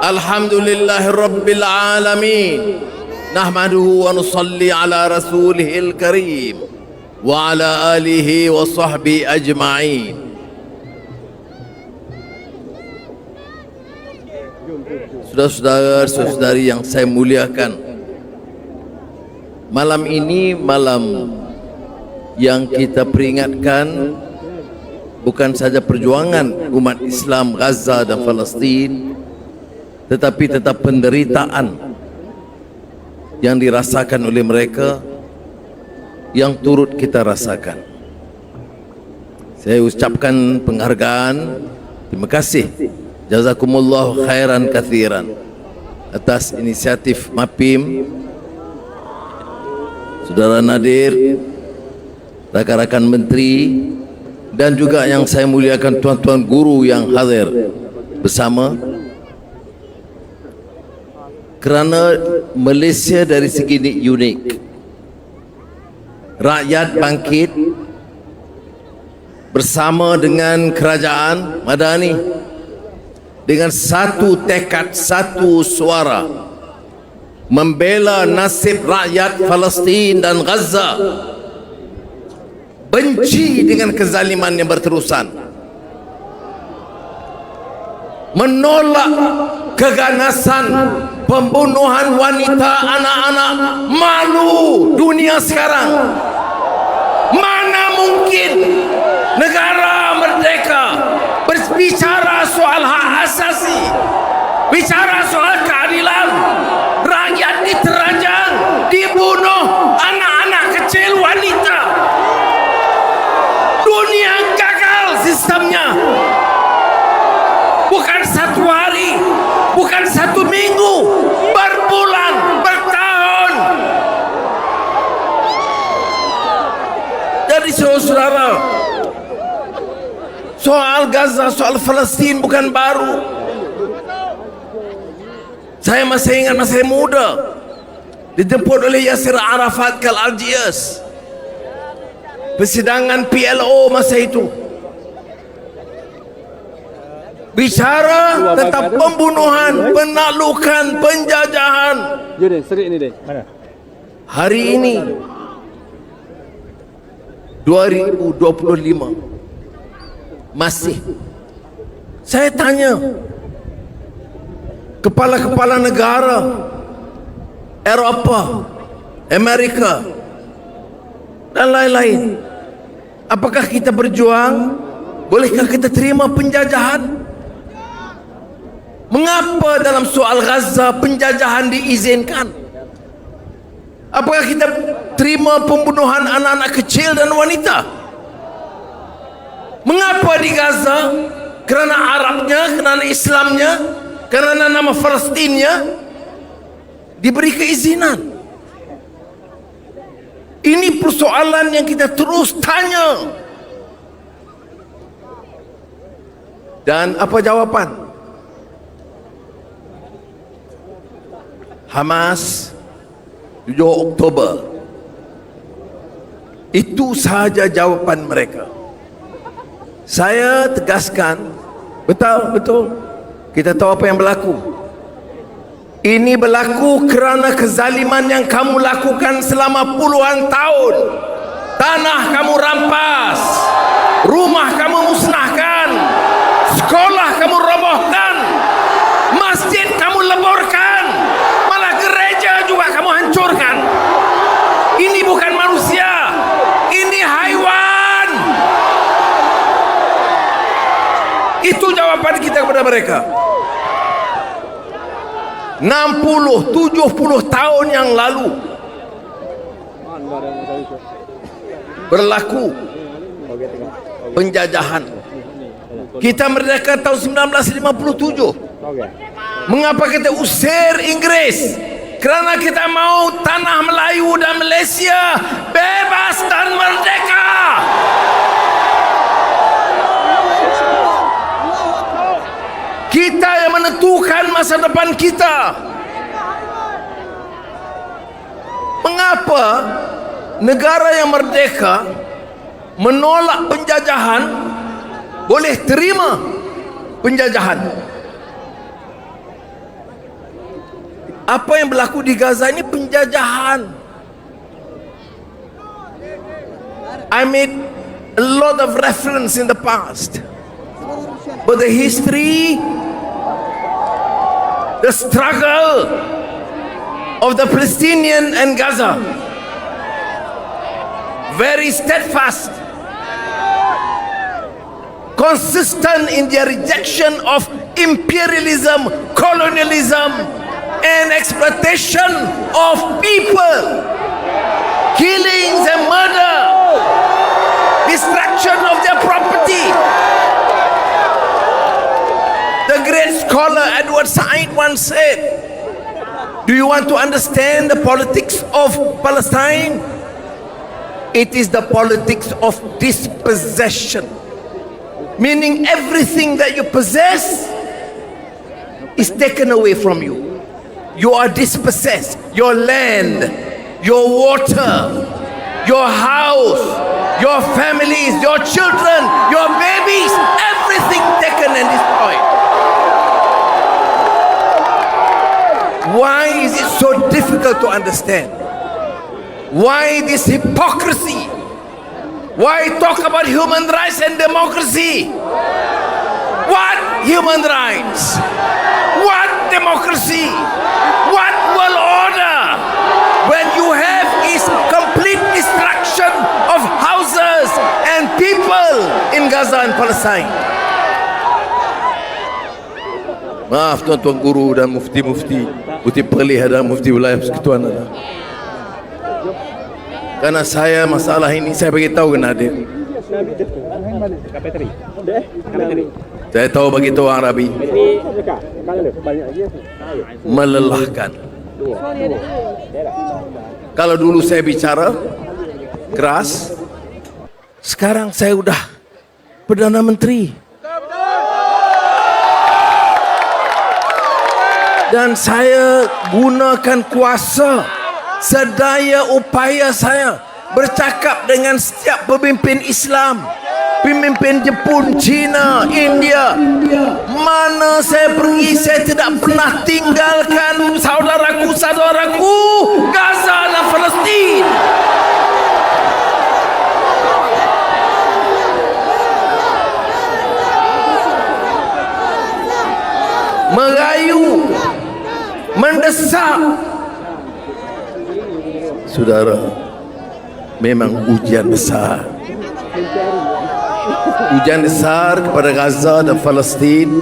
Alhamdulillahi Rabbil Alamin. Nahmaduhu wa nusalli ala rasulihil karim wa ala alihi wa sahbihi ajma'in. Saudara-saudari yang saya muliakan, malam ini malam yang kita peringatkan bukan saja perjuangan umat Islam Gaza dan Palestin, tetapi tetap penderitaan yang dirasakan oleh mereka yang turut kita rasakan. Saya ucapkan penghargaan, terima kasih, jazakumullah khairan kathiran atas inisiatif MAPIM, Saudara Nadir, rakan-rakan menteri, dan juga yang saya muliakan tuan-tuan guru yang hadir bersama. Kerana Malaysia dari segi ini unik, rakyat bangkit bersama dengan kerajaan Madani dengan satu tekad, satu suara membela nasib rakyat Palestin dan Gaza, benci dengan kezaliman yang berterusan, menolak keganasan pembunuhan wanita, anak-anak. Malu dunia sekarang. Mana mungkin negara merdeka berbicara soal hak asasi, bicara soal keadilan, rakyat diterajang, dibunuh, anak-anak kecil, wanita. Dunia gagal sistemnya. Bukan satu hari, bukan satu minggu, berbulan, bertahun. Jadi saudara, soal Gaza, soal Palestin bukan baru. Saya masih ingat masa muda dijemput oleh Yasir Arafat ke Algiers, persidangan PLO masa itu, bicara tentang pembunuhan, penaklukan, penjajahan. Hari ini 2025 masih saya tanya kepala-kepala negara Eropah, Amerika dan lain-lain, apakah kita berjuang? Bolehkah kita terima penjajahan? Mengapa dalam soal Gaza penjajahan diizinkan? Apakah kita terima pembunuhan anak-anak kecil dan wanita? Mengapa di Gaza? Kerana Arabnya, kerana Islamnya, kerana nama Palestinnya diberi keizinan. Ini persoalan yang kita terus tanya. Dan apa jawapan? Hamas 7 Oktober. Itu sahaja jawapan mereka. Saya tegaskan, betul, kita tahu apa yang berlaku. Ini berlaku kerana kezaliman yang kamu lakukan selama puluhan tahun. Tanah kamu rampas, rumah kamu musnahkan, sekolah kamu robohkan, masjid kamu leburkan, malah gereja juga kamu hancurkan. Ini bukan manusia, ini haiwan. Itu jawapan kita kepada mereka. 60-70 tahun yang lalu berlaku penjajahan. Kita merdeka tahun 1957. Mengapa kita usir Inggris? Kerana kita mau tanah Melayu dan Malaysia bebas dan merdeka. Kita yang menentukan masa depan kita. Mengapa negara yang merdeka menolak penjajahan boleh terima penjajahan? Apa yang berlaku di Gaza ini penjajahan. I made a lot of reference in the past, but the history, the struggle of the Palestinian and Gaza, very steadfast, consistent in their rejection of imperialism, colonialism, and exploitation of people, killings and murder, destruction of their property. The great scholar Edward Said once said, do you want to understand the politics of Palestine? It is the politics of dispossession, meaning everything that you possess is taken away from you. You are dispossessed. Your land, your water, your house, your families, your children, your babies, everything taken and destroyed. Why is it so difficult to understand? Why this hypocrisy? Why talk about human rights and democracy? What human rights? What democracy? What world order? When you have is complete destruction of houses and people in Gaza and Palestine. Maaf tuan-tuan guru dan mufti-mufti, mufti perlih dan mufti wilayah persekutuan ada. Karena saya masalah ini saya bagi tahu ke Nadir. Saya tahu bagi tahu orang Arabi. Melelahkan. Kalau dulu saya bicara keras, sekarang saya udah Perdana Menteri. Dan saya gunakan kuasa sedaya upaya saya bercakap dengan setiap pemimpin Islam, pemimpin Jepun, China, India. Mana saya pergi, saya tidak pernah tinggalkan saudaraku Gaza dan Palestin. Merayu, mendesak. Saudara, memang ujian besar. Ujian besar kepada Gaza dan Palestin,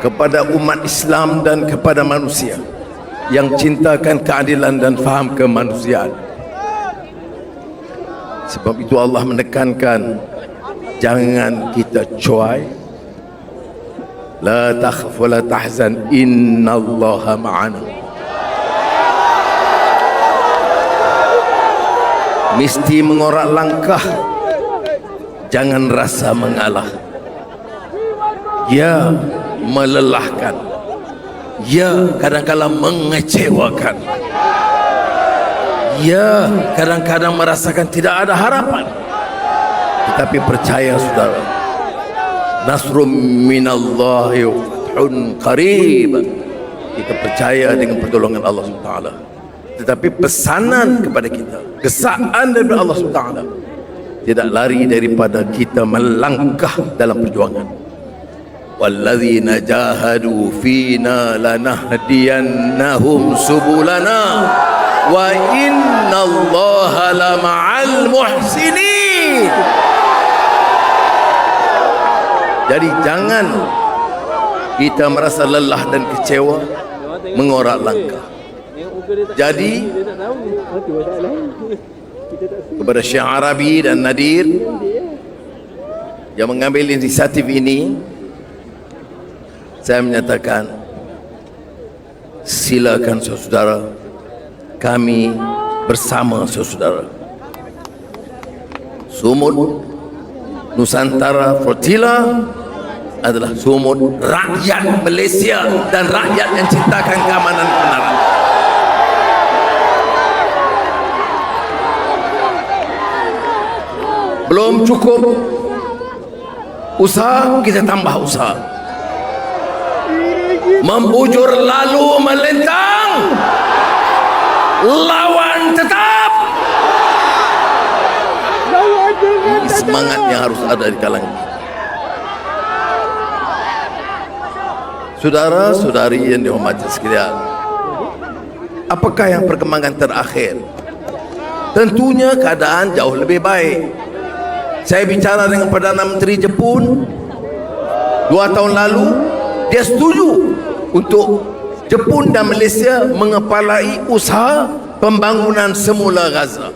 kepada umat Islam dan kepada manusia yang cintakan keadilan dan faham kemanusiaan. Sebab itu Allah menekankan, jangan kita cuai. La takhaf wa la tahzan, innallaha ma'ana. Mesti mengorak langkah, jangan rasa mengalah. Ya, melelahkan. Ya, kadang-kadang mengecewakan. Ya, kadang-kadang merasakan tidak ada harapan. Tetapi percaya saudara, nasrum minallahi wa fathun qarib. Kita percaya dengan pertolongan Allah SWT. Tetapi pesanan kepada kita, kesaan daripada Allah SWT, tidak lari daripada kita melangkah dalam perjuangan. Walladzina jahadu fina lanahdiyannahum subulana wa innallaha lama'al muhsinin. Jadi jangan kita merasa lelah dan kecewa, mengorak langkah. Jadi kepada Syekh Arabi dan Nadir yang mengambil inisiatif ini, saya menyatakan, silakan saudara, kami bersama saudara. Sumut Nusantara Flotilla adalah sumut rakyat Malaysia dan rakyat yang cintakan keamanan dan kebenaran. Belum cukup usaha, kita tambah usaha. Membujur lalu melintang, lawan tetap. Ini semangat yang harus ada di kalangan. Saudara-saudari yang dihormati sekalian, apakah yang perkembangan terakhir? Tentunya keadaan jauh lebih baik. Saya bicara dengan Perdana Menteri Jepun 2 tahun lalu, dia setuju untuk Jepun dan Malaysia mengepalai usaha pembangunan semula Gaza.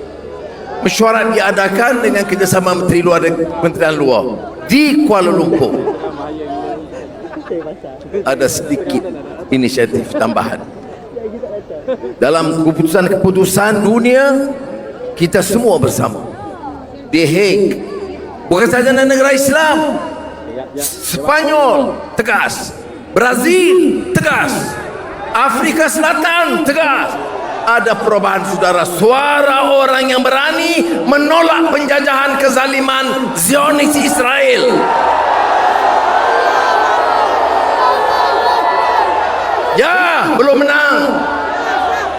Mesyuarat diadakan dengan kerjasama Menteri Luar dan Kementerian Luar di Kuala Lumpur. Ada sedikit inisiatif tambahan dalam keputusan dunia. Kita semua bersama di Hague, bukan saja negara Islam, Spanyol tegas, Brazil tegas, Afrika Selatan tegas. Ada perubahan, saudara. Suara orang yang berani menolak penjajahan kezaliman Zionis Israel. Ya, belum menang,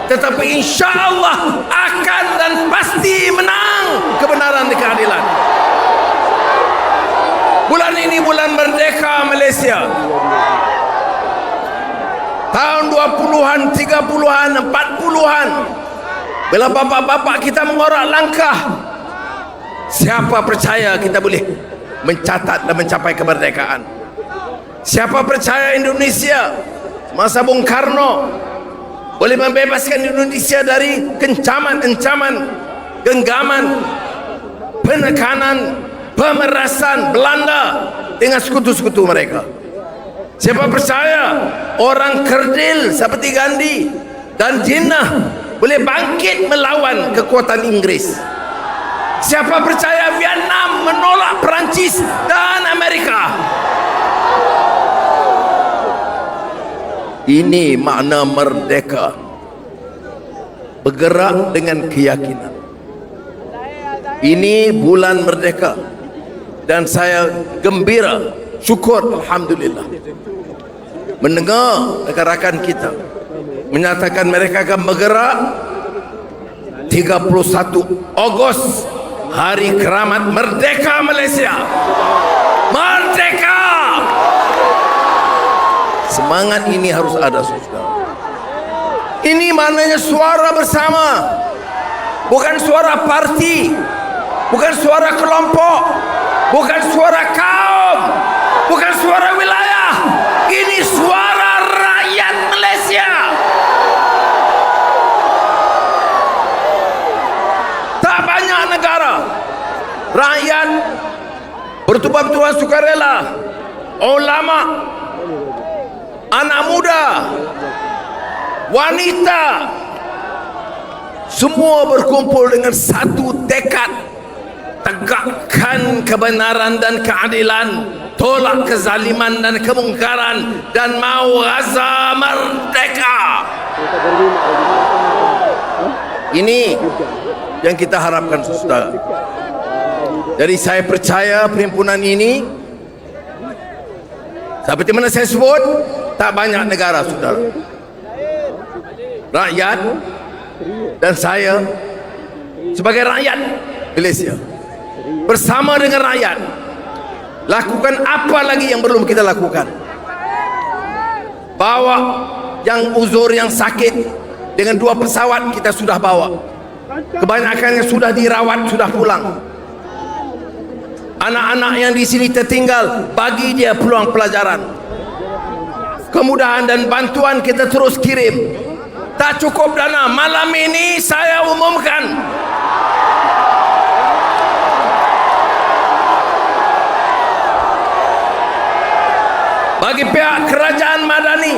tetapi insya Allah akan dan pasti menang kebenaran dan keadilan. Bulan ini bulan merdeka Malaysia. Tahun 20-an, 30-an, 40-an, bila bapak-bapak kita mengorak langkah, siapa percaya kita boleh mencatat dan mencapai kemerdekaan? Siapa percaya Indonesia masa Bung Karno boleh membebaskan Indonesia dari kencaman-kencaman, genggaman, penekanan, pemerasan Belanda dengan sekutu-sekutu mereka? Siapa percaya orang kerdil seperti Gandhi dan Jinnah boleh bangkit melawan kekuatan Inggris? Siapa percaya Vietnam menolak Perancis dan Amerika? Ini makna merdeka, bergerak dengan keyakinan. Ini bulan merdeka dan saya gembira, syukur, alhamdulillah mendengar rakan-rakan kita menyatakan mereka akan bergerak 31 Ogos, hari keramat merdeka Malaysia. Merdeka! Semangat ini harus ada, saudara. Ini maknanya suara bersama, bukan suara parti, bukan suara kelompok, bukan suara kaum, bukan suara wilayah. Ini suara rakyat Malaysia. Tak banyak negara rakyat bertumpah-tumpah sukarela, ulama, anak muda, wanita, semua berkumpul dengan satu tekad: tegakkan kebenaran dan keadilan, tolak kezaliman dan kemungkaran, dan mau Gaza merdeka. Ini yang kita harapkan, saudara. Jadi saya percaya perhimpunan ini, seperti mana saya sebut, tak banyak negara, saudara. Rakyat dan saya sebagai rakyat Malaysia bersama dengan rakyat lakukan apa lagi yang belum kita lakukan. Bawa yang uzur, yang sakit dengan 2 pesawat kita sudah bawa. Kebanyakannya sudah dirawat, sudah pulang. Anak-anak yang di sini tertinggal, bagi dia peluang pelajaran. Kemudahan dan bantuan kita terus kirim. Tak cukup dana, malam ini saya umumkan bagi pihak kerajaan Madani,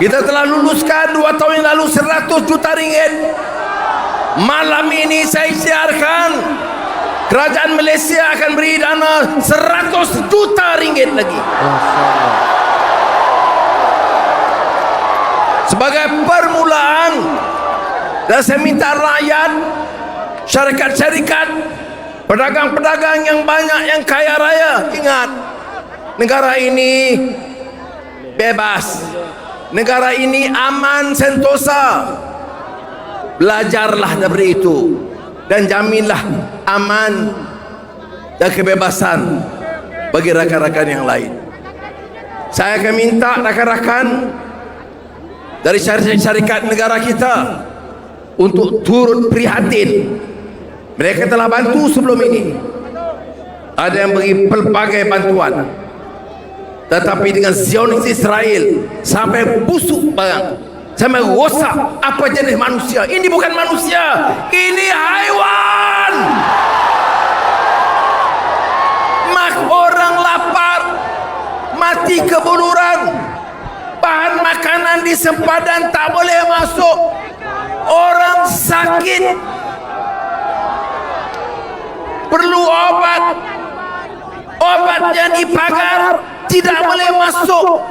kita telah luluskan 2 tahun yang lalu 100 juta ringgit. Malam ini saya isytiharkan kerajaan Malaysia akan beri dana 100 juta ringgit lagi sebagai permulaan. Dan saya minta rakyat, syarikat-syarikat, pedagang-pedagang yang banyak, yang kaya raya, ingat, negara ini bebas. Negara ini aman, sentosa. Belajarlah dari itu dan jaminlah aman dan kebebasan bagi rakan-rakan yang lain. Saya akan minta rakan-rakan dari syarikat negara kita untuk turut prihatin. Mereka telah bantu sebelum ini, ada yang beri pelbagai bantuan, tetapi dengan Zionis Israel sampai busuk barang, sampai rosak apa jenis manusia. Ini bukan manusia, ini haiwan. Mak orang lapar, mati kebuluran, bahan makanan di sempadan tak boleh masuk, orang sakit perlu obat, obatnya di pagar tidak boleh masuk.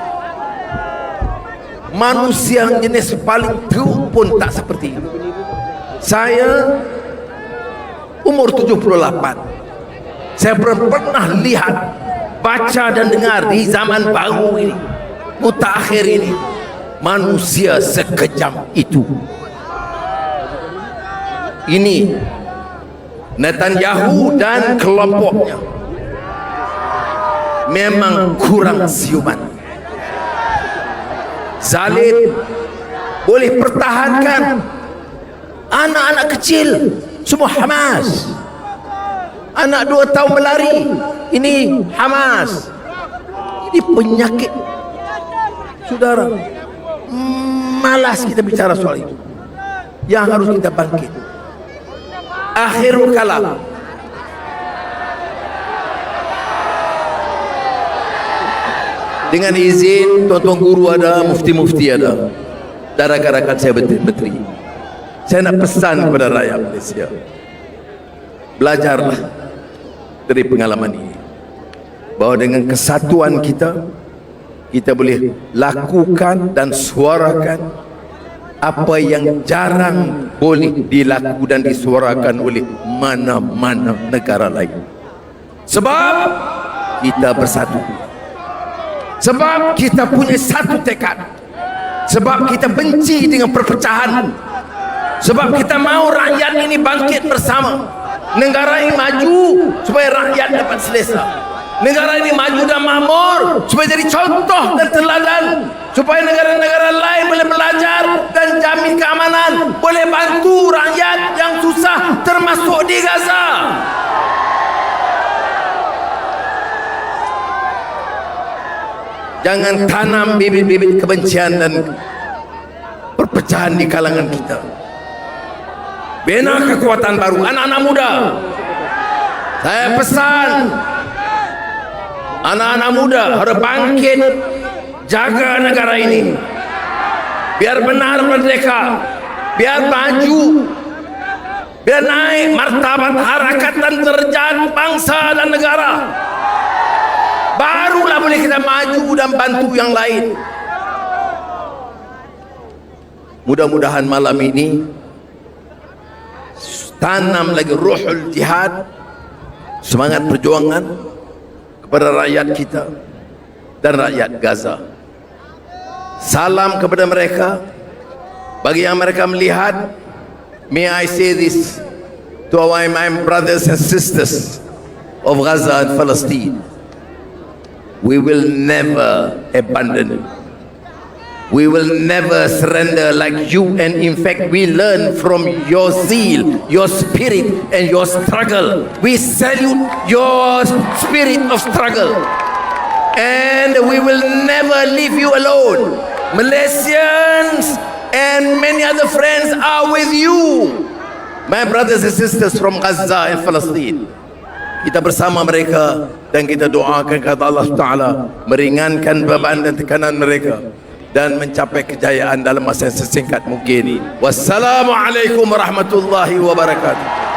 Manusia yang jenis paling teruk pun tak seperti itu. Saya umur 78, saya pernah lihat, baca dan dengar di zaman baru ini, mutakhir ini, manusia sekejam itu. Ini Netanyahu dan kelompoknya memang kurang siuman. Zalim boleh pertahankan anak-anak kecil semua Hamas. Anak 2 tahun berlari, ini Hamas. Ini penyakit, saudara. Malas kita bicara soal itu. Yang harus kita bangkit. Akhirul kalam, dengan izin tuan-tuan guru ada, mufti-mufti ada, dan rakan-rakan saya menteri, saya nak pesan kepada rakyat Malaysia, belajarlah dari pengalaman ini, bahawa dengan kesatuan kita, kita boleh lakukan dan suarakan apa yang jarang boleh dilakukan dan disuarakan oleh mana-mana negara lain. Sebab kita bersatu, sebab kita punya satu tekad, sebab kita benci dengan perpecahan, sebab kita mau rakyat ini bangkit bersama. Negara ini maju supaya rakyat dapat selesa. Negara ini maju dan makmur supaya jadi contoh dan teladan, supaya negara-negara lain boleh belajar dan jamin keamanan, boleh bantu rakyat yang susah, termasuk di Gaza. Jangan tanam bibit-bibit kebencian dan perpecahan di kalangan kita. Bina kekuatan baru, anak-anak muda. Saya pesan, anak-anak muda harus bangkit, jaga negara ini biar benar merdeka, biar maju, biar naik martabat harakat dan derajat bangsa dan negara. Barulah boleh kita maju dan bantu yang lain. Mudah-mudahan malam ini tanam lagi ruhul jihad, semangat perjuangan kepada rakyat kita dan rakyat Gaza. Salam kepada mereka. Bagi yang mereka melihat, may I say this to my brothers and sisters of Gaza and Palestine: we will never abandon. We will never surrender like you, and in fact we learn from your zeal, your spirit and your struggle. We salute your spirit of struggle, and we will never leave you alone. Malaysians and many other friends are with you, my brothers and sisters from Gaza and Palestine. Kita bersama mereka dan kita doakan kepada Allah Taala meringankan beban dan tekanan mereka dan mencapai kejayaan dalam masa yang sesingkat mungkin. Wassalamualaikum warahmatullahi wabarakatuh.